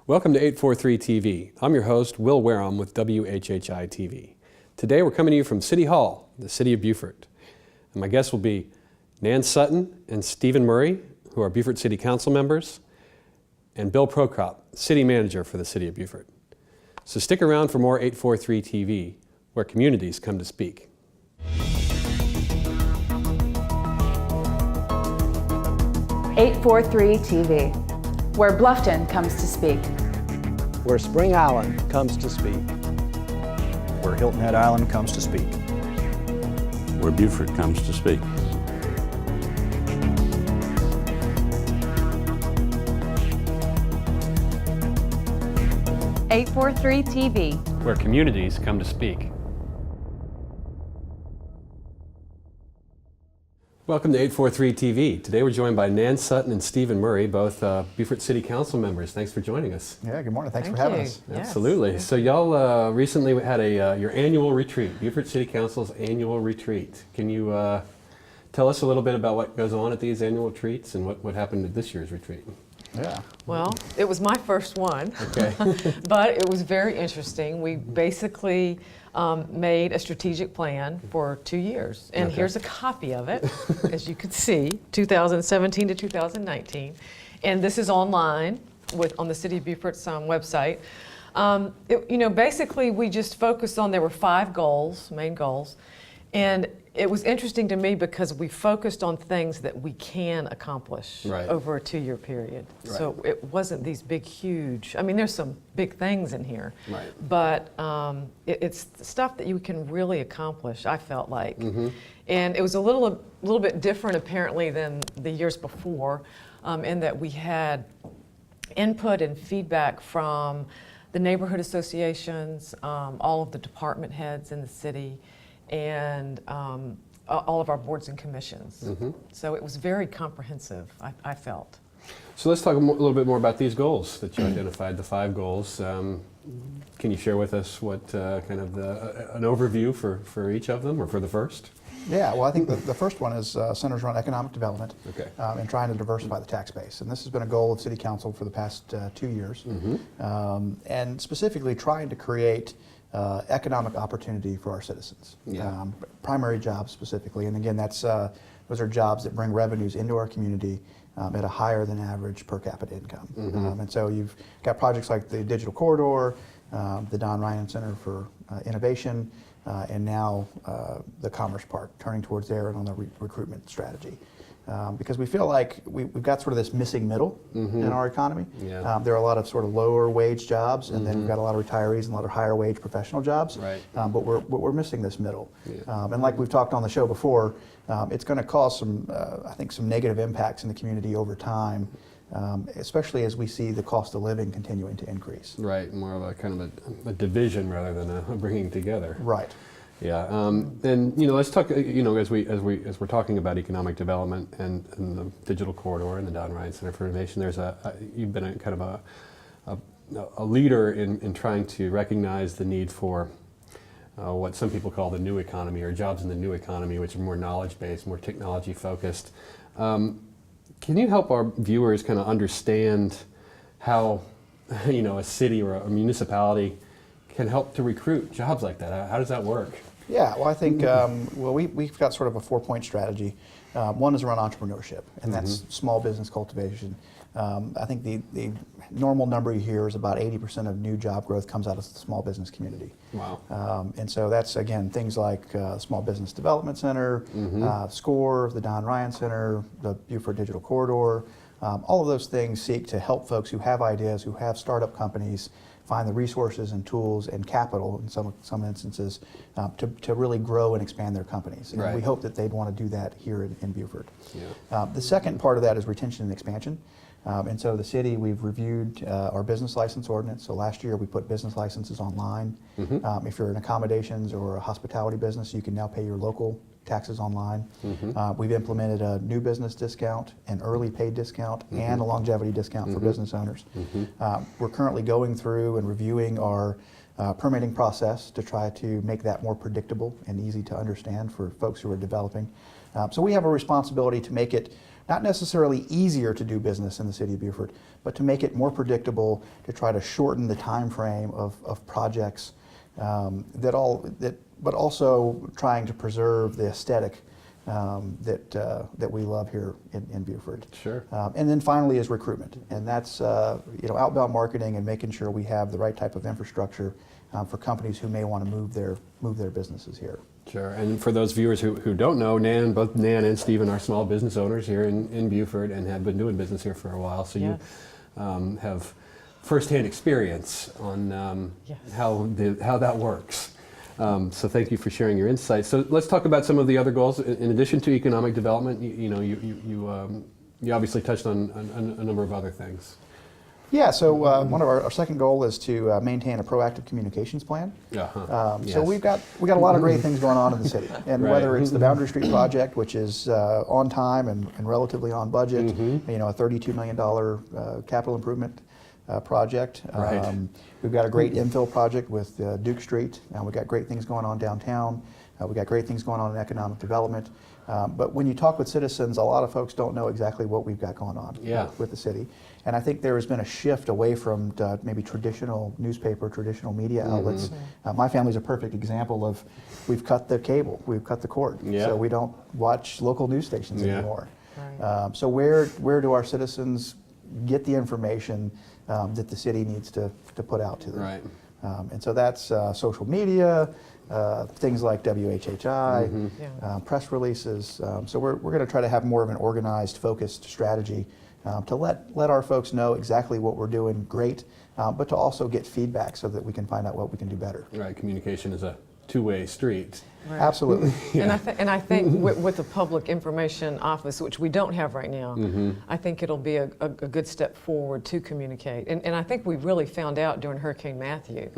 Welcome to 843 TV. I'm your host, Will Wareham with WHHI-TV. Today we're coming to you from City Hall, the city of Beaufort. And my guests will be Nan Sutton and Stephen Murray, who are Beaufort City Council members, and Bill Prokop, City Manager for the City of Beaufort. So stick around for more 843 TV, where communities come to speak. .843 TV, where Bluffton comes to speak. Where Spring Island comes to speak. Where Hilton Head Island comes to speak. Where Beaufort comes to speak. .843 TV, Where communities come to speak. Welcome to 843 TV. Today we're joined by Nan Sutton and Stephen Murray, both Beaufort City Council members. Thanks for joining us. Yeah, good morning. Thanks for having us. Yes. Absolutely. So y'all recently had your annual retreat, Beaufort City Council's annual retreat. Can you tell us a little bit about what goes on at these annual retreats and what happened at this year's retreat? Yeah. Well, it was my first one, Okay. but it was very interesting. We basically made a strategic plan for 2 years, and Okay. here's a copy of it, as you can see, 2017 to 2019, and this is online on the City of Beaufort's website. Basically we just focused on, there were 5 goals, main goals, and it was interesting to me because we focused on things that we can accomplish Right. over a 2-year period. Right. So it wasn't these big, huge, I mean, there's some big things in here, Right. but it's stuff that you can really accomplish, I felt like. Mm-hmm. And it was a little bit different apparently than the years before, in that we had input and feedback from the neighborhood associations, all of the department heads in the city, and all of our boards and commissions. Mm-hmm. So it was very comprehensive, I felt. So let's talk a little bit more about these goals that you identified, the 5 goals. Can you share with us what kind of an overview for each of them, or for the first? Yeah, well, I think the first one is centers around economic development. Okay. And trying to diversify the tax base. And this has been a goal of City Council for the past 2 years. Mm-hmm. And specifically trying to create economic opportunity for our citizens. Yeah. Primary jobs specifically. And again, those are jobs that bring revenues into our community at a higher than average per capita income. Mm-hmm. And so you've got projects like the Digital Corridor, the Don Ryan Center for Innovation, and now the Commerce Park, turning towards there and on the recruitment strategy. Because we feel like we've got sort of this missing middle Mm-hmm. in our economy. Yeah. There are a lot of sort of lower wage jobs, and Mm-hmm. then we've got a lot of retirees and a lot of higher wage professional jobs. Right. But we're missing this middle. Yeah. And like we've talked on the show before, it's going to cause some, I think, some negative impacts in the community over time, especially as we see the cost of living continuing to increase. Right, more of a kind of a division rather than a bringing together. Right. Yeah, and let's talk. As we're talking about economic development and the Digital Corridor and the Don Ryan Center for Innovation, you've been a kind of a leader in trying to recognize the need for what some people call the new economy, or jobs in the new economy, which are more knowledge-based, more technology-focused. Can you help our viewers kind of understand how a city or a municipality can help to recruit jobs like that? How does that work? Yeah, well, I think we've got sort of a 4-point strategy. One is around entrepreneurship, and that's small business cultivation. I think the normal number you hear is about 80% of new job growth comes out of the small business community. Wow. And so that's, again, things like Small Business Development Center, SCORE, the Don Ryan Center, the Beaufort Digital Corridor. All of those things seek to help folks who have ideas, who have startup companies, find the resources and tools and capital in some instances to really grow and expand their companies. And Right. we hope that they'd want to do that here in Beaufort. Yeah. The second part of that is retention and expansion. And so the city, we've reviewed our business license ordinance. So last year we put business licenses online. Mm-hmm. If you're in accommodations or a hospitality business, you can now pay your local taxes online. Mm-hmm. We've implemented a new business discount, an early paid discount, and a longevity discount for business owners. We're currently going through and reviewing our permitting process to try to make that more predictable and easy to understand for folks who are developing. So we have a responsibility to make it not necessarily easier to do business in the city of Beaufort, but to make it more predictable, to try to shorten the time frame of projects, but also trying to preserve the aesthetic that we love here in Beaufort. Sure. And then finally is recruitment, and that's outbound marketing and making sure we have the right type of infrastructure for companies who may want to move their businesses here. Sure. And for those viewers who don't know, both Nan and Stephen are small business owners here in Beaufort and have been doing business here for a while. So Yes. you have firsthand experience on Yes. how that works. So thank you for sharing your insights. So let's talk about some of the other goals. In addition to economic development, you obviously touched on a number of other things. Yeah, so one of our second goal is to maintain a proactive communications plan. Uh-huh. So we've got a lot of great things going on in the city, and Right. whether it's the Boundary Street project, which is on time and relatively on budget, a $32 million capital improvement project. Right. We've got a great infill project with Duke Street, and we've got great things going on downtown. We've got great things going on in economic development. But when you talk with citizens, a lot of folks don't know exactly what we've got going on with the city. And I think there has been a shift away from maybe traditional newspaper, traditional media outlets. My family's a perfect example of we've cut the cable, we've cut the cord. Yeah. So we don't watch local news stations Yeah. anymore. Right. So where do our citizens get the information that the city needs to put out to them? Right. And so that's social media, things like WHHI, press releases. So we're going to try to have more of an organized, focused strategy to let our folks know exactly what we're doing great, but to also get feedback so that we can find out what we can do better. Right. Communication is a two-way street. Right. Absolutely. And I think with the Public Information Office, which we don't have right now, I think it'll be a good step forward to communicate. And I think we really found out during Hurricane Matthew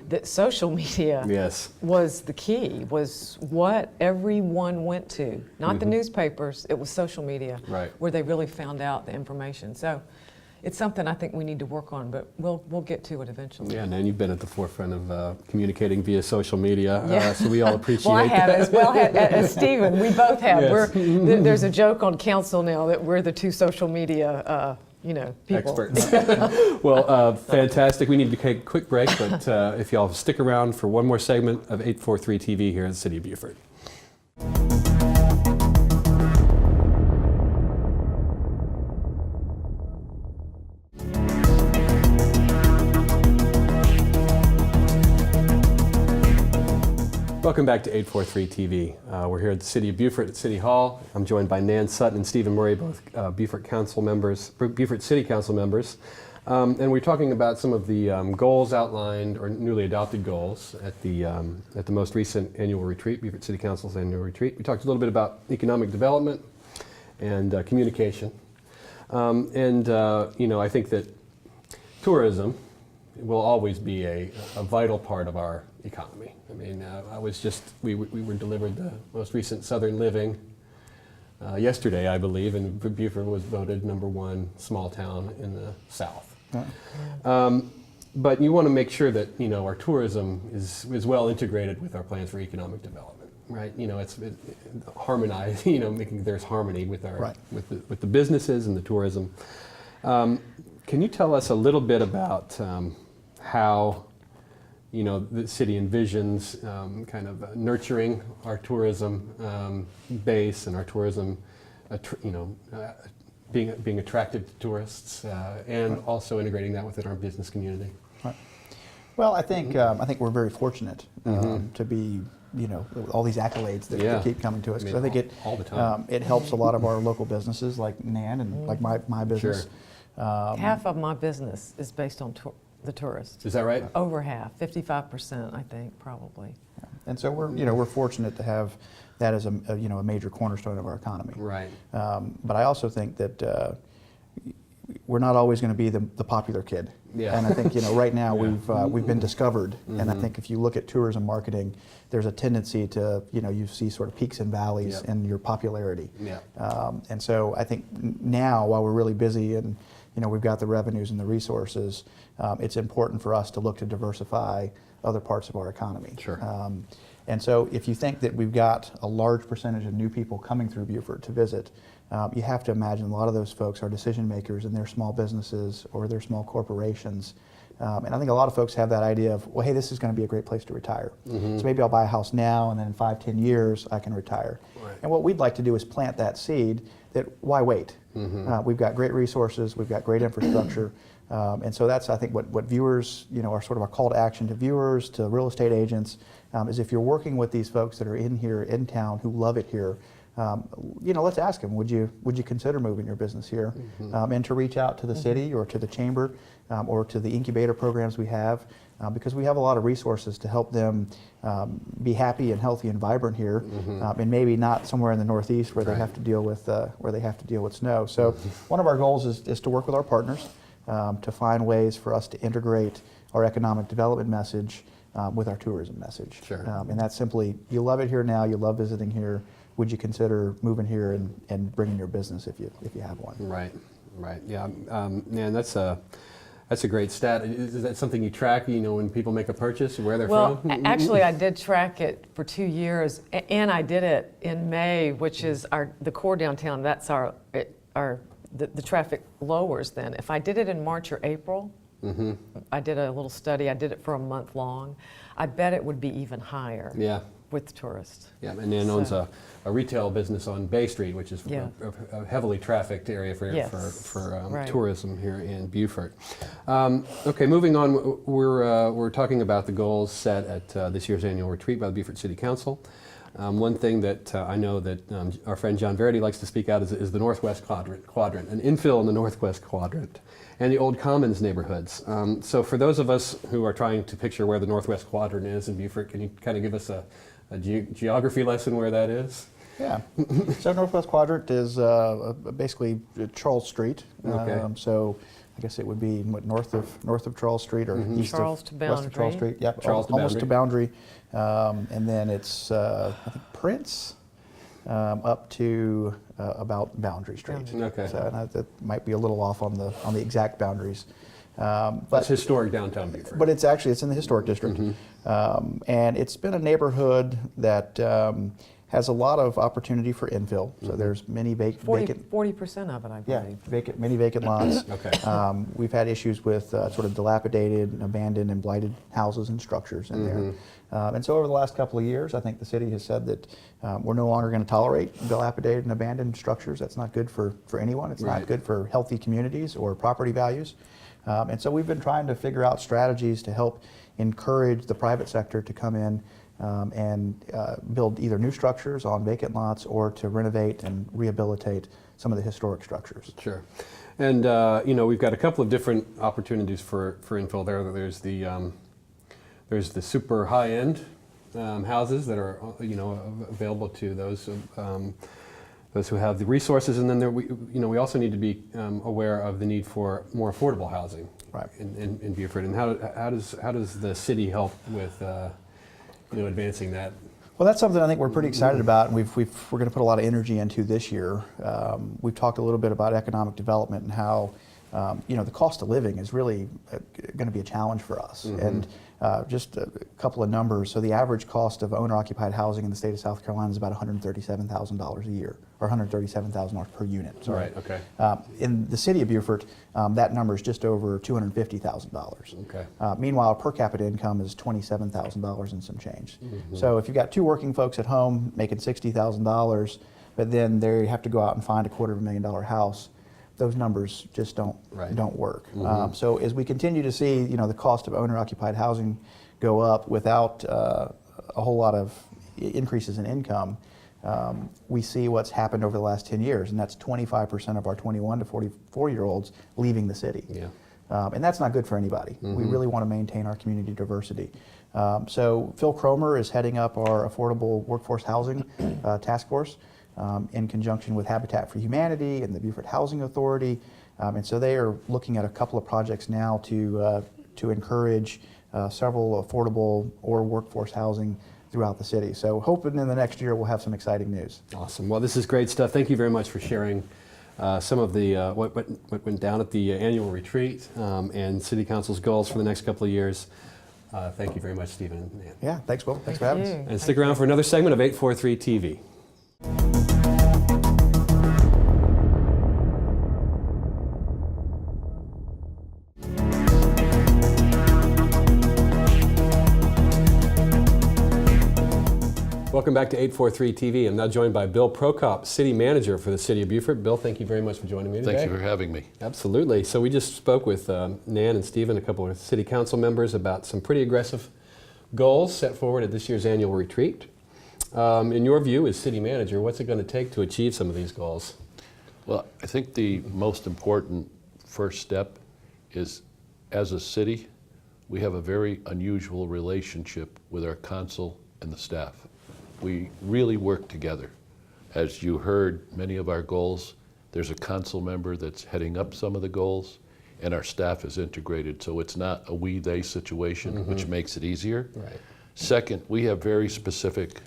that social media Yes. was the key, was what everyone went to. Not the newspapers, it was social media Right. where they really found out the information. So it's something I think we need to work on, but we'll get to it eventually. Yeah, Nan, you've been at the forefront of communicating via social media, Yeah. so we all appreciate Well, I have that. as well as Stephen. We both have. Yes. There's a joke on council now that we're the two social media, people. Experts. Well, fantastic. We need to take a quick break, but if y'all stick around for one more segment of 843 TV here in the city of Beaufort. Welcome back to 843 TV. We're here at the City of Beaufort at City Hall. I'm joined by Nan Sutton and Stephen Murray, both Beaufort City Council members. And we're talking about some of the goals outlined, or newly adopted goals, at the most recent annual retreat, Beaufort City Council's annual retreat. We talked a little bit about economic development and communication. I think that tourism will always be a vital part of our economy. I mean, we were delivered the most recent Southern Living yesterday, I believe, and Beaufort was voted #1 small town in the South. But you want to make sure that our tourism is well integrated with our plans for economic development, right? It's harmonized. Making there's harmony with our with the businesses and the tourism. Can you tell us a little bit about how the city envisions kind of nurturing our tourism base and our tourism, being attractive to tourists, and also integrating that within our business community? Right. Well, I think we're very fortunate to be, with all these accolades that keep coming to us, because I think all the time. it helps a lot of our local businesses like Nan and like my business. Sure. Half of my business is based on the tourists. Is that right? Over half, 55%, I think, probably. And so we're fortunate to have that as a major cornerstone of our economy. Right. But I also think that we're not always going to be the popular kid. Yeah. And I think right now we've been discovered, and I think if you look at tourism marketing, there's a tendency to you see sort of peaks and valleys in your popularity. Yeah. And so I think now, while we're really busy and we've got the revenues and the resources, it's important for us to look to diversify other parts of our economy. Sure. And so if you think that we've got a large percentage of new people coming through Beaufort to visit, you have to imagine a lot of those folks are decision makers in their small businesses or their small corporations. And I think a lot of folks have that idea of, well, hey, this is going to be a great place to retire. So maybe I'll buy a house now, and then in 5-10 years I can retire. Right. And what we'd like to do is plant that seed that why wait? We've got great resources, we've got great infrastructure. And so that's, I think, what viewers, are sort of a call to action to viewers, to real estate agents, is if you're working with these folks that are in here, in town, who love it here, let's ask them, would you consider moving your business here? And to reach out to the city or to the chamber or to the incubator programs we have, because we have a lot of resources to help them be happy and healthy and vibrant here, and maybe not somewhere in the Northeast where they have to deal with snow. So one of our goals is to work with our partners to find ways for us to integrate our economic development message with our tourism message. Sure. And that's simply, you love it here now, you love visiting here, would you consider moving here and bringing your business if you have one? Right. Yeah. Man, that's a great stat. Is that something you track? When people make a purchase, where they're Well, from? actually, I did track it for 2 years, and I did it in May, which is the core downtown. That's the traffic lowers then. If I did it in March or April, I did a little study. I did it for a month long. I bet it would be even higher. Yeah. With tourists. Yeah, and Nan owns a retail business on Bay Street, which is Yeah. a heavily trafficked area for Right. tourism here in Beaufort. Okay, moving on, we're talking about the goals set at this year's annual retreat by the Beaufort City Council. One thing that I know that our friend John Verity likes to speak out is the Northwest Quadrant, an infill in the Northwest Quadrant, and the Old Commons neighborhoods. So for those of us who are trying to picture where the Northwest Quadrant is in Beaufort, can you kind of give us a geography lesson where that is? Yeah. So Northwest Quadrant is basically Charles Street. Okay. So I guess it would be north of Charles Street or east Charles of to west of Charles Boundary. Street. Yep. Charles to almost to Boundary. And then it's I think Prince up to about Boundary Street. Okay. So that might be a little off on the exact boundaries. That's But historic downtown Beaufort. But it's in the historic district, and it's been a neighborhood that has a lot of opportunity for infill. So there's many vacant. 40% of it, I Yeah, believe. many vacant lots. Okay. We've had issues with sort of dilapidated, and abandoned, and blighted houses and structures in there. And so over the last couple of years, I think the city has said that we're no longer going to tolerate dilapidated and abandoned structures. That's not good for anyone. It's Right. not good for healthy communities or property values. And so we've been trying to figure out strategies to help encourage the private sector to come in and build either new structures on vacant lots or to renovate and rehabilitate some of the historic structures. Sure. And we've got a couple of different opportunities for infill there. There's the super high-end houses that are available to those who have the resources, and then we also need to be aware of the need for more affordable housing, Right. in Beaufort. And how does the city help with advancing that? Well, that's something I think we're pretty excited about, and we're going to put a lot of energy into this year. We've talked a little bit about economic development and how the cost of living is really going to be a challenge for us. And just a couple of numbers. So the average cost of owner-occupied housing in the state of South Carolina is about $137,000 a year, or $137,000 per unit. Sorry. Right. Okay. In the city of Beaufort, that number is just over $250,000. Okay. Meanwhile, per capita income is $27,000 and some change. So if you've got two working folks at home making $60,000, but then they have to go out and find a $250,000 house, those numbers just don't work. So as we continue to see, the cost of owner-occupied housing go up without a whole lot of increases in income, we see what's happened over the last 10 years, and that's 25% of our 21 to 44-year-olds leaving the city. Yeah. And that's not good for anybody. We really want to maintain our community diversity. So Phil Cromer is heading up our affordable workforce housing task force. In conjunction with Habitat for Humanity and the Beaufort Housing Authority. And so they are looking at a couple of projects now to encourage several affordable or workforce housing throughout the city. So hoping in the next year we'll have some exciting news. Awesome. Well, this is great stuff. Thank you very much for sharing some of the what went down at the annual retreat and City Council's goals for the next couple of years. Thank you very much, Stephen and Nan. Yeah, thanks, Will. Thanks for having us. And stick around for another segment of 843 TV. Welcome back to 843 TV. I'm now joined by Bill Prokop, City Manager for the City of Beaufort. Bill, thank you very much for joining me today. Thank you for having me. Absolutely. So we just spoke with Nan and Stephen, a couple of City Council members, about some pretty aggressive goals set forward at this year's annual retreat. In your view, as City Manager, what's it going to take to achieve some of these goals? Well, I think the most important first step is, as a city, we have a very unusual relationship with our council and the staff. We really work together. As you heard, many of our goals, there's a council member that's heading up some of the goals, and our staff is integrated, so it's not a we-they situation, which makes it easier. Right. Second, we have very specific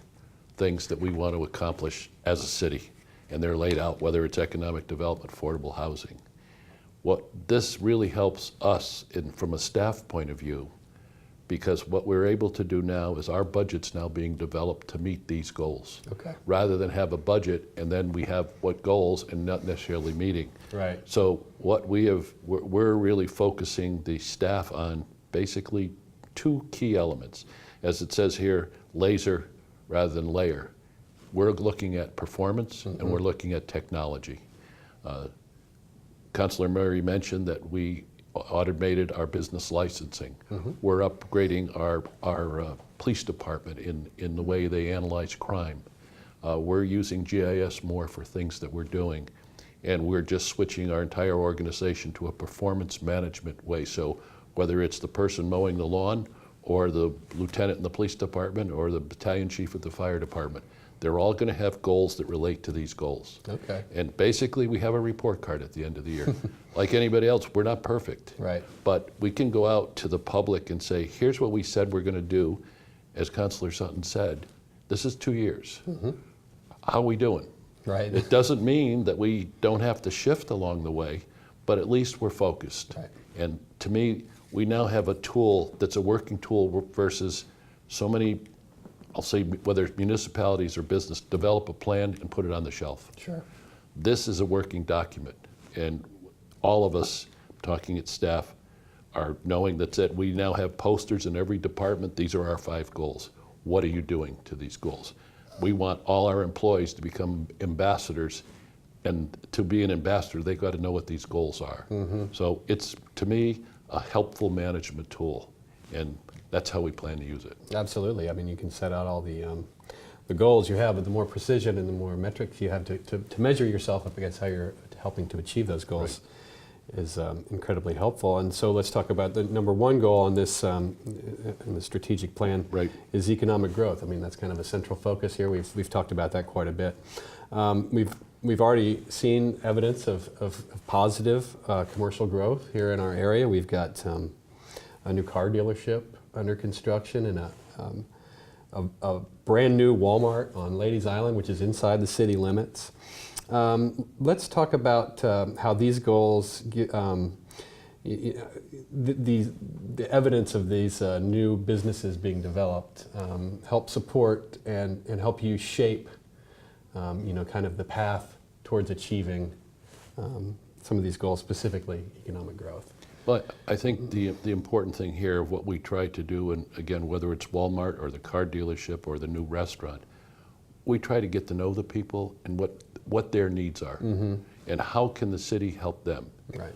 things that we want to accomplish as a city, and they're laid out, whether it's economic development, affordable housing. What this really helps us from a staff point of view, because what we're able to do now is our budget's now being developed to meet these goals. Okay. Rather than have a budget and then we have what goals and not necessarily meeting. Right. So what we're really focusing the staff on basically two key elements. As it says here, laser rather than layer. We're looking at performance and we're looking at technology. Councilor Murray mentioned that we automated our business licensing. We're upgrading our police department in the way they analyze crime. We're using GIS more for things that we're doing. And we're just switching our entire organization to a performance management way. So whether it's the person mowing the lawn or the lieutenant in the police department or the battalion chief of the fire department, they're all going to have goals that relate to these goals. Okay. And basically, we have a report card at the end of the year. Like anybody else, we're not perfect. Right. But we can go out to the public and say, here's what we said we're going to do. As Councilor Sutton said, this is 2 years. How are we doing? Right. It doesn't mean that we don't have to shift along the way, but at least we're focused. Right. And to me, we now have a tool that's a working tool versus so many, I'll say, whether it's municipalities or business, develop a plan and put it on the shelf. Sure. This is a working document, and all of us, talking at staff, are knowing that we now have posters in every department. These are our 5 goals. What are you doing to these goals? We want all our employees to become ambassadors, and to be an ambassador, they've got to know what these goals are. So it's, to me, a helpful management tool, and that's how we plan to use it. Absolutely. I mean, you can set out all the goals you have, but the more precision and the more metrics you have to measure yourself up against how you're helping to achieve those goals is incredibly helpful. And so let's talk about the number 1 goal on this in the strategic plan. Right. Is economic growth. I mean, that's kind of a central focus here. We've talked about that quite a bit. We've already seen evidence of positive commercial growth here in our area. We've got a new car dealership under construction and a brand new Walmart on Ladies Island, which is inside the city limits. Let's talk about how these goals, the evidence of these new businesses being developed help support and help you shape, kind of the path towards achieving some of these goals, specifically economic growth. But I think the important thing here, what we try to do, and again, whether it's Walmart or the car dealership or the new restaurant, we try to get to know the people and what their needs are, and how can the city help them. Right.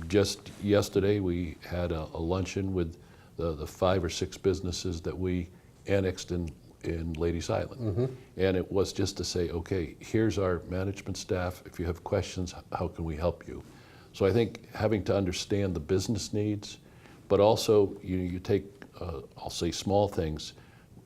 Just yesterday, we had a luncheon with the 5 or 6 businesses that we annexed in Ladies Island. And it was just to say, okay, here's our management staff. If you have questions, how can we help you? So I think having to understand the business needs, but also you take, I'll say, small things,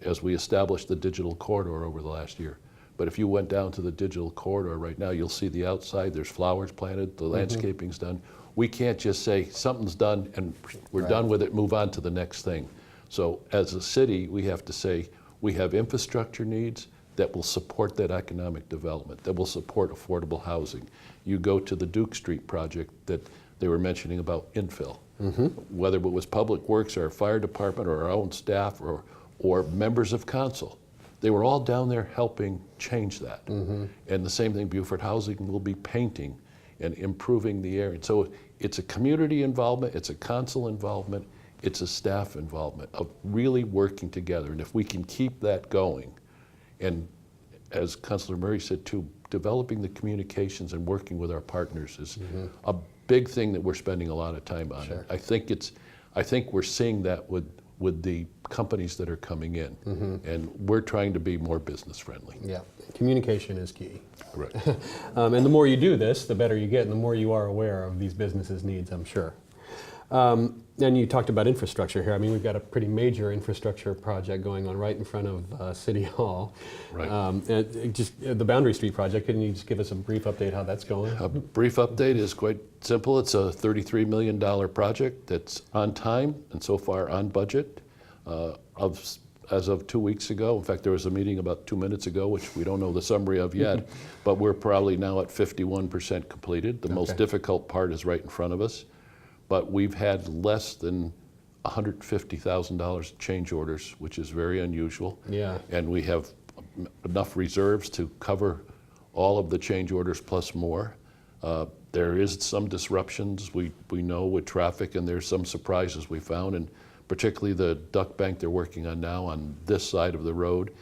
as we established the digital corridor over the last year. But if you went down to the digital corridor right now, you'll see the outside, there's flowers planted, the landscaping's done. We can't just say something's done and we're done with it, move on to the next thing. So as a city, we have to say we have infrastructure needs that will support that economic development, that will support affordable housing. You go to the Duke Street project that they were mentioning about infill. Whether it was Public Works or our fire department or our own staff or members of council, they were all down there helping change that. And the same thing, Beaufort Housing will be painting and improving the area. So it's a community involvement, it's a council involvement, it's a staff involvement of really working together. And if we can keep that going, And as Councilor Murray said too, developing the communications and working with our partners is a big thing that we're spending a lot of time on. Sure. I think we're seeing that with the companies that are coming in, and we're trying to be more business friendly. Yeah, communication is key. Correct. And the more you do this, the better you get, and the more you are aware of these businesses' needs, I'm sure. And you talked about infrastructure here. I mean, we've got a pretty major infrastructure project going on right in front of City Hall. Right. And just the Boundary Street project, can you just give us a brief update how that's going? A brief update is quite simple. It's a $33 million project that's on time and so far on budget. As of 2 weeks ago, in fact, there was a meeting about 2 minutes ago, which we don't know the summary of yet, but we're probably now at 51% completed. The most difficult part is right in front of us, but we've had less than $150,000 change orders, which is very unusual. Yeah. And we have enough reserves to cover all of the change orders plus more. There is some disruptions we know with traffic, and there's some surprises we found, and particularly the duck bank they're working on now on this side of the road.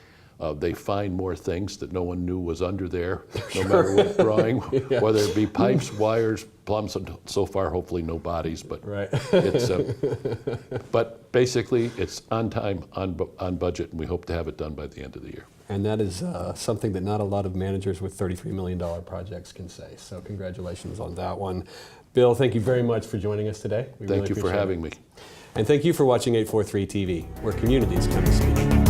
They find more things that no one knew was under there, no matter what drawing, whether it be pipes, wires, plumbs. So far, hopefully no bodies, but Right. it's. But basically, it's on time, on budget, and we hope to have it done by the end of the year. And that is something that not a lot of managers with $33 million projects can say. So congratulations on that one. Bill, thank you very much for joining us today. We Thank really you for appreciate having it. me. And thank you for watching 843 TV, where communities come to speak.